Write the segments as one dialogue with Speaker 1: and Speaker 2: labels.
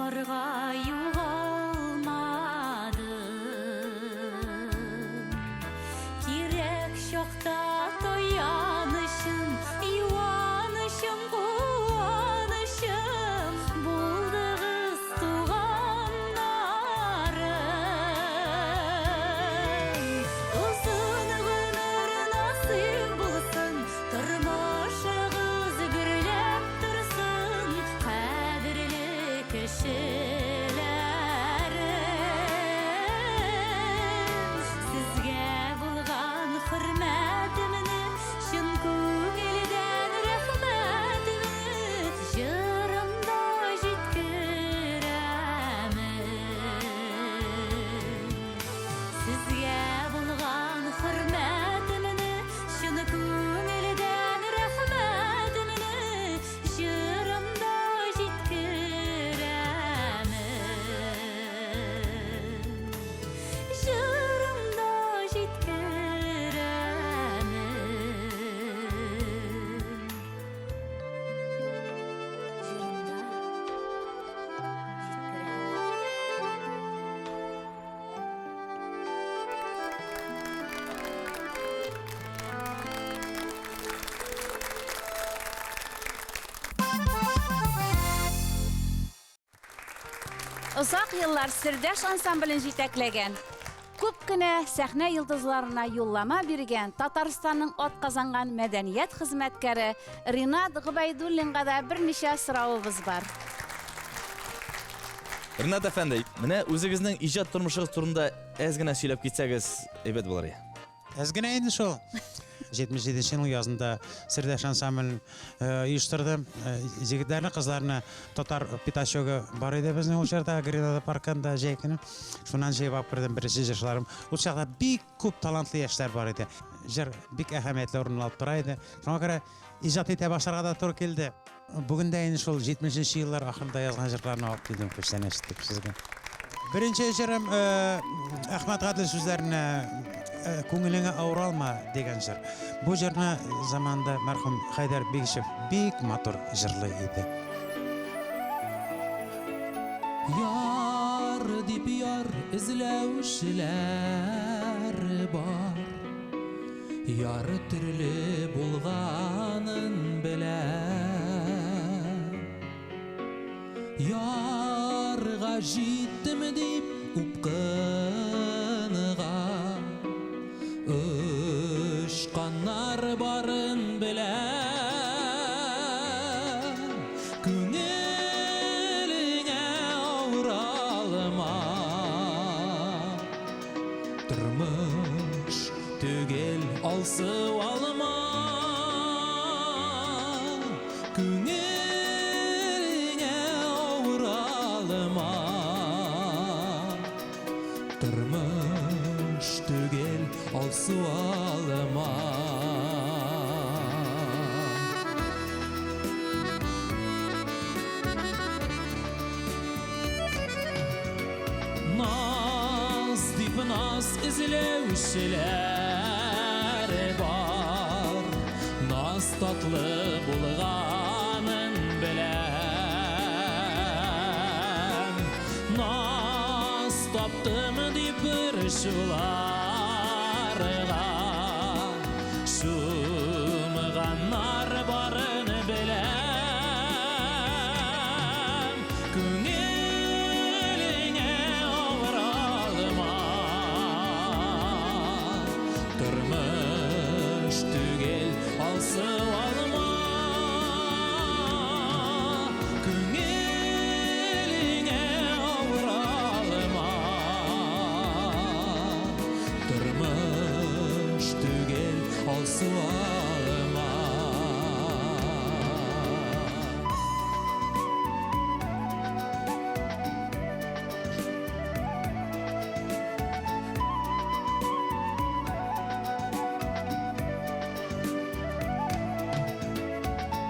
Speaker 1: Сорғаюға алмадым Керек шоқта тоянышым Юанышым, қуанышым Бұлдығыз туғандарым Ұзын ғұмыр насып болсын Тұрмышығыз бірлеп тұрсын Қадірлі кішілерім Сізге болған құрметімні Шын көңілден рахметімні Жырымда жеткіремін Сізге болған құрметімні Шын көңілден рахметімні Жырымда жеткіремін Жырымда
Speaker 2: Uzaq yıllar Sirdaş ansambılın жетәкләгән. Күп кенә сәхнә йолдызларына юллама биргән Татарстанның атказанган мәдәният хезмәткәре Ринат Гыбайдуллинга да берничә соравыбыз бар.
Speaker 3: Ринат әфәнди, менә үзегезнең иҗат тормышыгыз турында әз генә сөйләп китсәгез, әйбәт булыр иде.
Speaker 4: Әз генә инде шул. 77 ел язында Сирдаш ансамбль оештырды. Җегетләрне, кызларны татар питачогы бар иде безнең ул чорда Гренада паркында җәйкене. Шуннан җыйып алып кирдем беренче җырчыларым. Ул чакта бик күп талантлы яшьләр бар иде. Җыр бик әһәмиятле урын алып тора иде. Шуңа күрә иҗат итә башларга да туры килде. Бүген дә инде шул 70 еллар ахырында язган җырларны алып килдем көчләнә ишетеп сезгә. Беренче җырым Әхмәт Гадел сүзләренә Күңелеңә авыралма дигән җыр. Бу җырны заманда мәрхүм Хайдар Бигишев бик матур җырлый иде.
Speaker 5: Яр дип яр эзләүчеләр бар. Яр төрле булганын белә. Ярга җиттем дип упкыныган Ышканнар барын белә. Күңелеңә авыралма. Тормыш түгел алсып алма. Күңелеңә авыралма. Тормыш түгел алсып алма. Naz dip naz izlәүчеләр бар. Naz татлы булганын беләм. Naz таптым дип бер шуларга. Шумганнар барын беләм. Күңелеңә авыралма. Тормыш түгел алсып алма. Күңелеңә авыралма. Тормыш түгел алсып алма.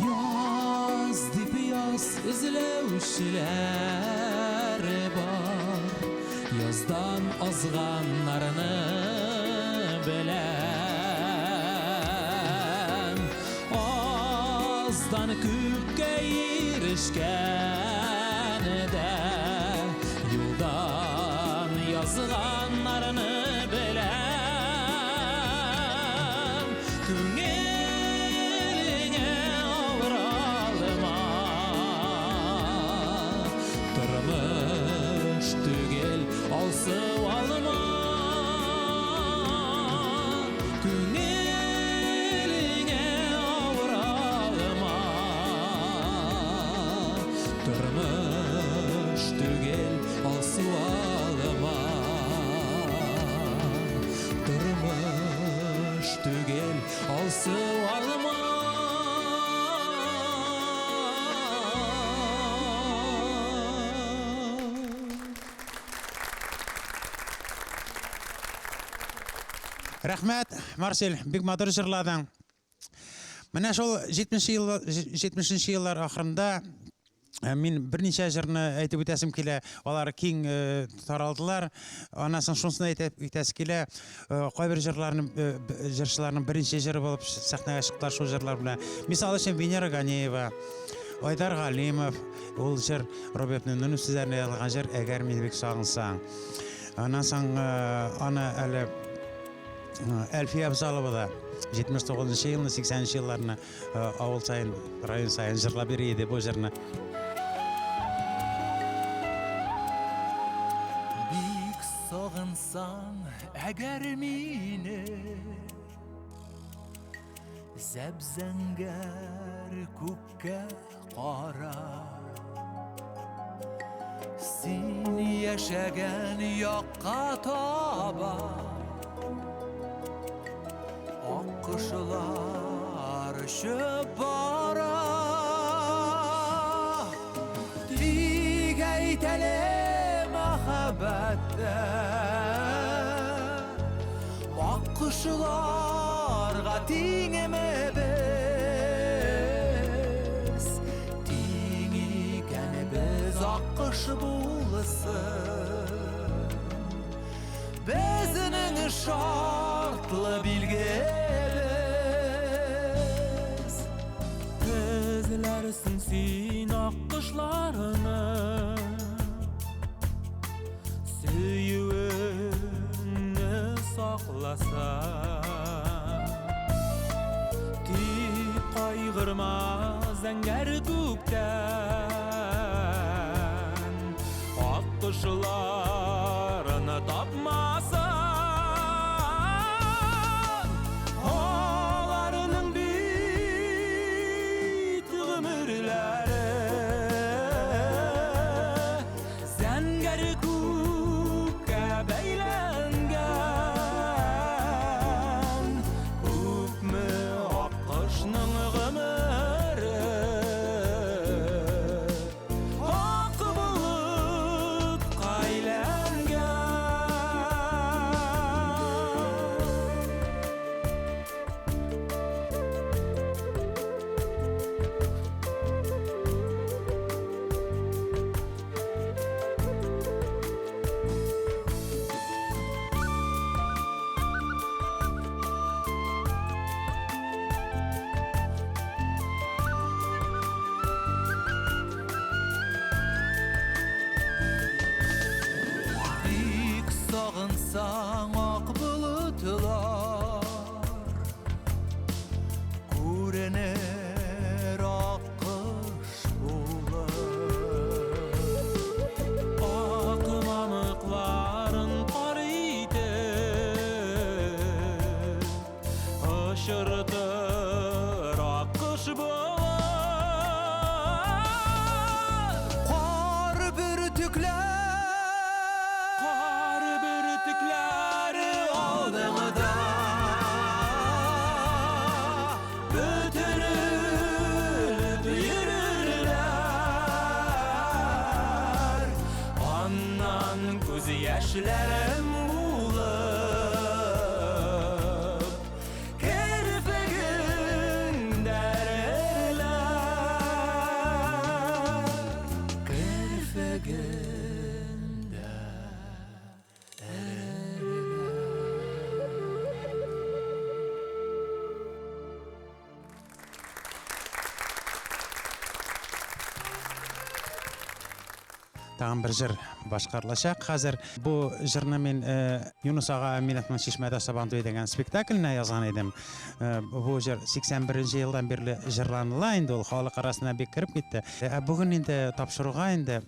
Speaker 5: Яз дип яз эзләүчеләр бар. Яздан азганнарны беләм. Аздан күпкә ирешкәндә Күңеліңе ауыралыма Тұрмыш түгел алсып алма Күңеліңе ауыралыма Тұрмыш түгел алсып алма Тұрмыш түгел алсып алма
Speaker 4: Рәхмәт, Марсель, бик матур җырладың. Менә шул 70-нче еллар ахырында мин берничә җырны әйтеп үтәсем килә. Алар киң таралдылар. Анасын шунысын әйтәсе килә. Кайбер җырчыларның беренче җыры булып сәхнәгә чыктылар шул җырлар белән. Мисал өчен Венера Ганеева, Айдар Галимов, ул җыр Робертның Нуни сүзләренә язылган җыр «Әгәр мине бик сагынсаң». Аннан соң аны әле Әлфия Абзалова да 79-нчы елны, 80-нчы елларны авыл сайын, район сайын җырлап йөри иде бу җырны.
Speaker 5: Бик сагынсаң, әгәр мине зәбзәңгәр күккә кара Син яшәгән якка таба Аккошылар өчеп бара Тик әйтәле мәхәббәттә Аккошыларга тиңемебез Тиң икәнебез аккош булсын Безнең шартлы билгебез Эзләрсең син аккошларны Сөюеңне сакласаң Тик кайгырма зәңгәр күктән Аккошларны тапмасаң Аларның бит гомерләре Зәңгәр күккә бәйләнгән Күпме аккошның гомере Ак болытка әйләнгән Бик сагынсаң ак болытлар Күренер аккош булып Ак мамыкларын кар итеп Очыртыр аккош булып Кар бөртекләре алдыңда Бөтерелеп йөрерләр Аннан күз яшьләрем булып Керфегең дәрерләр
Speaker 4: тагын бер җыр башкарылачак. Хәзер бу җырны мин Юнус ага Аминовның Чишмәдә Сабантуй дигән спектакльне язган идем. Бу җыр 81 елдан бирле җырланыла инде, ул халык арасына бик кирип китте. Бүген инде тапшыруга инде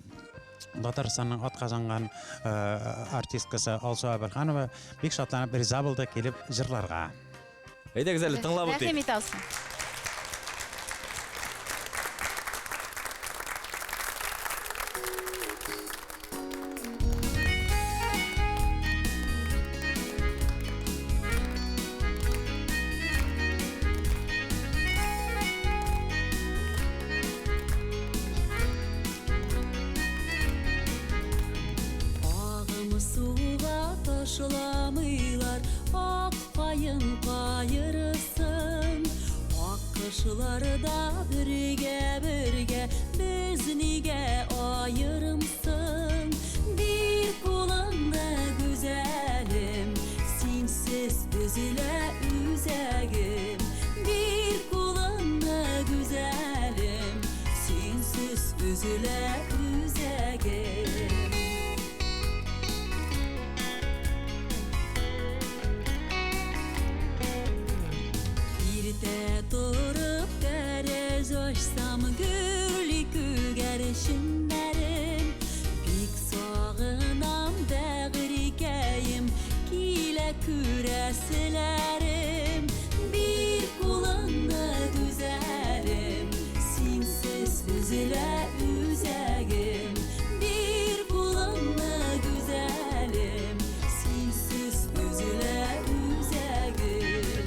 Speaker 4: Татарстанның атказанган артисткасы Алсу Абелханова бик шатланып риза булды килеп җырларга.
Speaker 3: Әйдәгез әле тыңлап
Speaker 2: Рәхим
Speaker 3: үтик.
Speaker 2: ит алсын.
Speaker 1: Ağım suğa taşılamıylar, ak payın kayırısın. Akışlarda birge biz nige ayırımsın. Bir kulağında güzelim, sinsiz üzüle üzegim. Bir kulağında güzelim, sinsiz üzüle üzegim. Birde durup derez açsam gürlükü gerişinlerim. Bik sağınam dağırikeyim, kile küresilerim. Bir kulağında güzelim, sinsiz üzüle üzegim. Bir kulağında güzelim, sinsiz üzüle üzegim.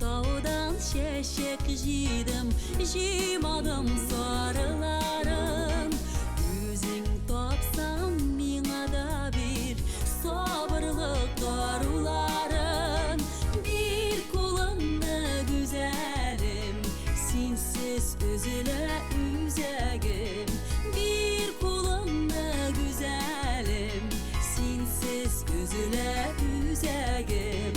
Speaker 1: Dağdan şeşek jidim, jimadım sarılarım. Yüzün topsam mina da bir sabırlık darılarım. Bir kulağında güzelim, sinsiz üzüle üzegim. Bir kulağında güzelim, sinsiz üzüle üzegim.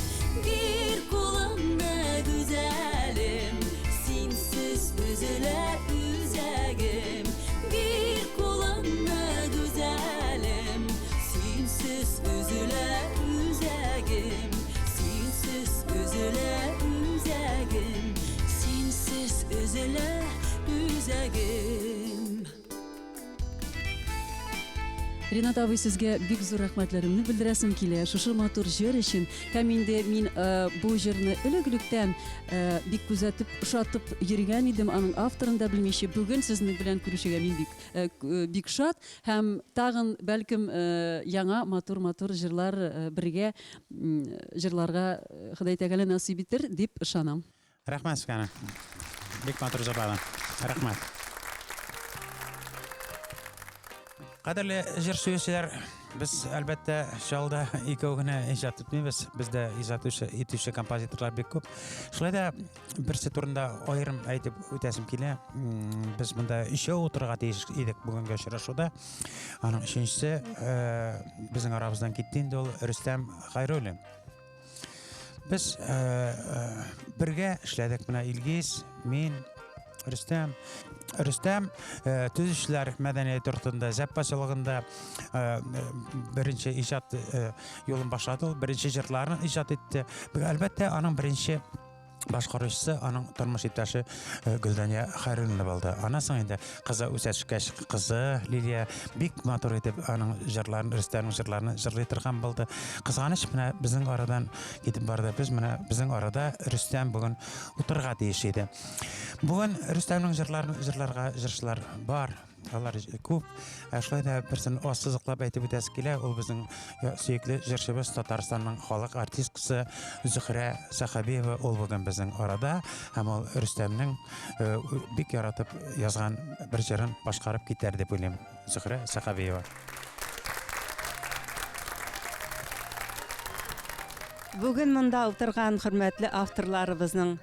Speaker 1: Bir kulağında güzelim, sinsiz üzüle üzegim. Bir kulağında güzelim, sinsiz üzüle üzegim. Sinsiz üzüle üzegim, sinsiz üzüle üzegim.
Speaker 6: Ринат абый, сезгә бик зур рәхмәтләремне белдерәсем килә. Шушы матур җыр өчен. Һәм инде мин бу җырны элек-электән бик күзәтеп, ошатып йөргән идем. Аның авторын да белмичә, бүген сезнең белән күрешергә мин бик шат. Һәм тагын бәлкем яңа матур җырлар бергә җырларга Ходай Тәгалә насыйп итер дип ышанам.
Speaker 4: Рәхмәт сезгә. Бик матур җырлар. Рәхмәт. Кадерле җыр сөючеләр, без әлбәттә шалда икәү генә иҗат итмибез. Бездә иҗат итүче композиторлар бик күп. Шулай да берсе турында аерым әйтеп үтәсем килә. Без монда өчәү утырырга тиеш идек бүгенге очрашуда. Аның өченчесе безнең арабыздан китте инде, ул Рөстәм Хәйруллин. Без бергә эшләдек менә Илгиз, мин, Рөстәм төзүчеләр мәдәният йортында, запасылыгында беренче иҗат юлын башлады. Беренче җырларын иҗат итте. Әлбәттә, аның беренче башкаручысы аның тормыш иптәше Гөлдәния Хәйруллина булды. Анасының инде кызы үсәшкәч, кызы Лилия бик матур итеп аның җырларын, Рөстәмнең җырларын җырлый торган булды. Кызганыч менә безнең арадан китеп барды. Без менә безнең арада Рөстәм бүген утырырга тиеш иде. Бүген Рөстәмнең җырларга җырчылар бар. Алар күп. Шулай да берсен ассызыклап әйтеп үтәсе килә. Ул безнең сөекле җырчыбыз, Татарстанның халык артисткасы Зөһрә Сахабиева. Ул бүген безнең арада. Һәм ул Рөстәмнең бик яратып язган бер җырын башкарып китәр дип уйлыйм. Зөһрә Сахабиева.
Speaker 7: Бүген монда утырган хөрмәтле авторларыбызның